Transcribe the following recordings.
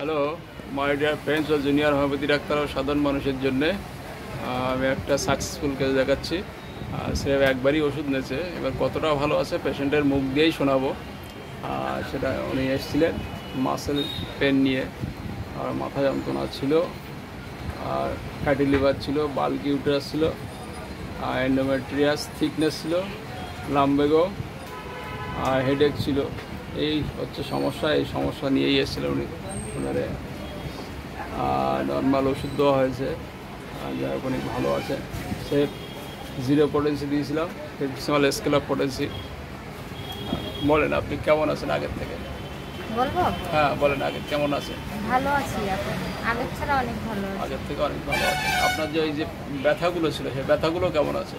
Hello my dear friends ও junior homeopathy doctor ও সাধারণ মানুষের জন্যে আমি একটা সাকসেসফুল কেস দেখাচ্ছি। সে একবারই ওষুধ নিয়েছে, এবার কতটা ভালো আছে পেশেন্টের মুখ দিয়েই শোনাবো। সেটা উনি এসেছিলেন মাসেল পেন নিয়ে, আর মাথা যন্ত্রণা ছিল, আর ফ্যাটি লিভার ছিল, বাল্কি ইউটেরাস ছিল, এন্ডোমেট্রিয়াস থিকনেস ছিল, লাম্বেগো, আর হেডেক ছিল। এই হচ্ছে সমস্যা, এই সমস্যা নিয়েই এসেছিল উনি। ওনারে নর্মাল ওষুধ দেওয়া হয়েছে, যাই হোক অনেক ভালো আছে। সে 0 পোটেন্সি দিয়েছিলাম, 50 স্কেল অফ পোটেন্সি। বলেন আপনি কেমন আছেন আগের থেকে? বলবো? হ্যাঁ বলেন, আগে কেমন আছেন? ভালো আছি এখন, আগের ছাড়া অনেক ভালো আছি। আগের থেকে অনেক ভালো আছে। আপনার যে এই যে ব্যথাগুলো ছিল, সেই ব্যথাগুলো কেমন আছে?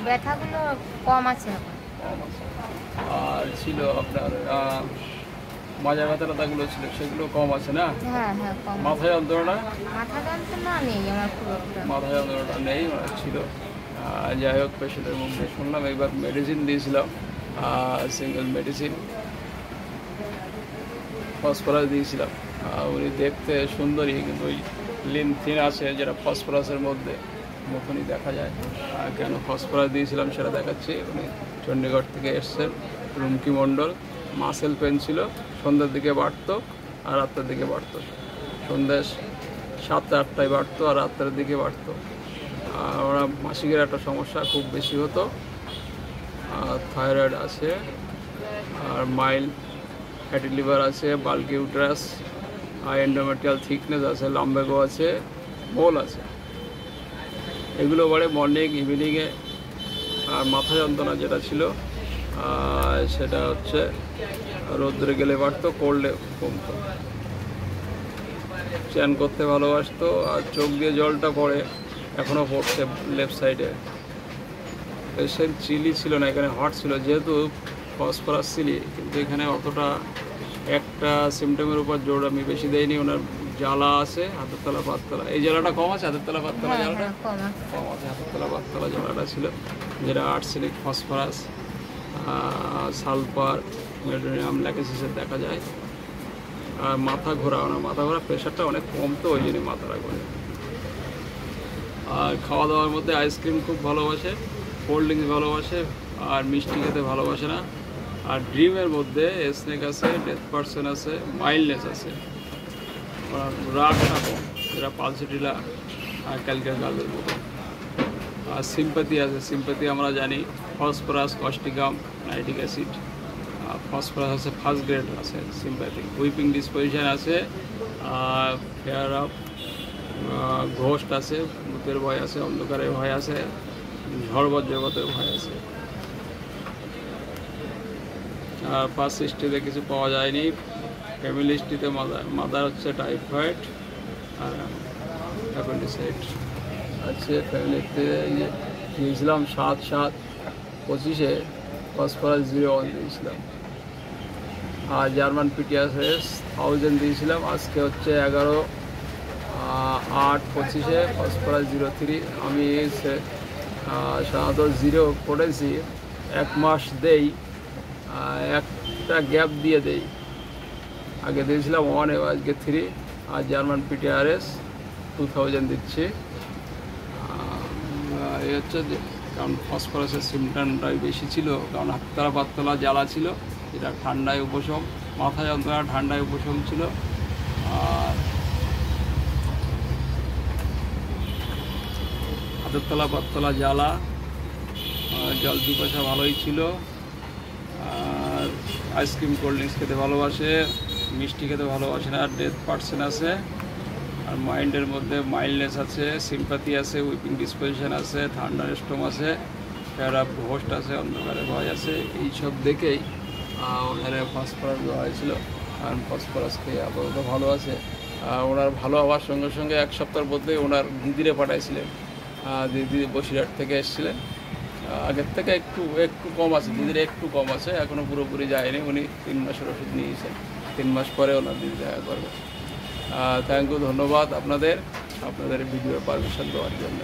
ব্যথাগুলো কম আছে এখন। কম আছে। আর ছিল আপনার মাজা ব্যথাগুলো ছিল, সেগুলো কম আছে না? হ্যাঁ হ্যাঁ কম। মাথা যন্ত্রণা? মাথা যন্ত্রণা নেই আমার খুব একটা। মাথা যন্ত্রণাটা নেই, ছিল। যাই হোক পেশেন্টের মুখে শুনলাম। এবার মেডিসিন দিয়েছিলাম, সিঙ্গেল মেডিসিন ফসফরাস দিয়েছিলাম। উনি দেখতে সুন্দরী, কিন্তু ওই লিন থিন আছে যেটা ফসফরাসের মধ্যে মতনই দেখা যায়। কেন ফসফরাস দিয়েছিলাম সেটা দেখাচ্ছি। উনি চণ্ডীগড় থেকে এসছেন, রুমকি মণ্ডল। মাসেল পেন ছিল, সন্ধ্যার দিকে বাড়তো আর রাত্রের দিকে বাড়তো। সন্ধ্যা 7টা-8টায় বাড়তো আর রাত্রের দিকে বাড়তো। ওরা মাসিকের একটা সমস্যা খুব বেশি হতো, থাইরয়েড আছে, আর মাইল্ড ফ্যাটি লিভার আছে, বাল্কি ইউটেরাস, এন্ডোমেট্রিয়াল থিকনেস আছে, লাম্বেগো আছে, মোল আছে। এগুলো বাড়ে মর্নিং ইভিনিংয়ে। আর মাথা যন্ত্রণা যেটা ছিল সেটা হচ্ছে রোদ্রে গেলে বাড়তো, কোল্ডে কমতো। চ্যান করতে ভালোবাসতো, আর চোখ দিয়ে জলটা পড়ে, এখনও পড়ছে লেফট সাইডে। পেশেন্ট চিলি ছিল না, এখানে হট ছিল, যেহেতু ফসফরাস চিলি, কিন্তু এখানে অতটা একটা সিমটমের উপর জোর আমি বেশি দেয়নি। ওনার জ্বালা আছে, হাতের তলা পাততলা। এই জ্বালাটা কম আছে, হাতের তলা পাততলা জ্বালাটা কম আছে। হাতের তলা পাততলা জ্বালাটা ছিল, যেটা আর্সেনিক, ফসফরাস, সালফার, মেডোনিয়াম, ল্যাকেসিসের দেখা যায়। আর মাথা ঘোরা, ওনার মাথা ঘোরা প্রেশারটা অনেক কম, তো ওই জন্যই মাথাটা ঘোরে। আর খাওয়া দাওয়ার মধ্যে আইসক্রিম খুব ভালোবাসে, কোল্ড ড্রিঙ্কস ভালোবাসে, আর মিষ্টি খেতে ভালোবাসে না। আর ড্রিমের মধ্যে স্নেক আছে, ডেথ পার্সন আছে, মাইল্ডনেস আছে, রাগটা কম, যেটা পালসিটিলা আর ক্যালকের গালের মতো। আর সিম্পাথি আছে, সিম্পাথি আমরা জানি phosphorus, Causticum, nitric acid. Phosphorus আছে, ফার্স্ট গ্রেড আছে সিম্প্যাথিক। উইপিং ডিসপোজিশন আছে, ফেয়ার অফ ঘোস্ট আছে, ভূতের ভয় আছে, অন্ধকারের ভয় আছে, ঝড় বজ্রপাতের ভয় আছে। আর ফার্স্ট হিস্ট্রিতে কিছু পাওয়া যায়নি। ফ্যামিলি হিস্ট্রিতে মাদার হচ্ছে টাইফয়েড আর অ্যাপেন্ডিসাইট আছে। ফ্যামিলিতে দিয়েছিলাম 7/7/25 ফসফরাস 0 দিয়েছিলাম। আর জার্মান পিটিএস 1000 দিয়েছিলাম। আজকে হচ্ছে 11/8/25 ফসফরাস 0.3। আমি সাধারণত 0 পোটেন্সি 1 মাস দেই, একটা গ্যাপ দিয়ে দেই। আগে দিয়েছিলাম 1, আজকে 3। আর জার্মান পিটিআরএস 2000 দিচ্ছি। এই হচ্ছে যে, কারণ ফসফরাসের সিমটমটাই বেশি ছিল, কারণ হাততলা পাততলা জ্বালা ছিল, যেটা ঠান্ডায় উপশম। মাথা যন্ত্রণা ঠান্ডায় উপশম ছিল। আর হাতের তলা পাততলা জ্বালা, জল পিপাসা ভালোই ছিল। আর আইসক্রিম, কোল্ড ড্রিঙ্কস খেতে ভালোবাসে, মিষ্টি খেতে ভালোবাসে না। ডেথ পার্সন আছে। আর মাইন্ডের মধ্যে মাইল্ডনেস আছে, সিম্পাথি আছে, উইপিং ডিসপোজিশন আছে, থান্ডার স্টোম আছে, ফেয়ার অফ ঘোস্ট আছে, অন্ধকারে ভয় আছে। এইসব দেখেই ওখানে ফসফরাস দেওয়া হয়েছিল। আর ফসফরাস খেয়ে আপাতত ভালো আছে। ওনার ভালো হওয়ার সঙ্গে সঙ্গে 1 সপ্তাহের মধ্যে ওনার দিদিরে পাঠাইছিলেন। দিদি বসিরহাট থেকে এসেছিলেন। আগের থেকে একটু কম আছে, দিদির একটু কম আছে, এখনও পুরোপুরি যায়নি। উনি 3 মাসের ওষুধ নিয়েছেন, 3 মাস পরে ওনার দিদি দেখা করবে। থ্যাংক ইউ, ধন্যবাদ আপনাদের ভিডিও পারমিশন দেওয়ার জন্য।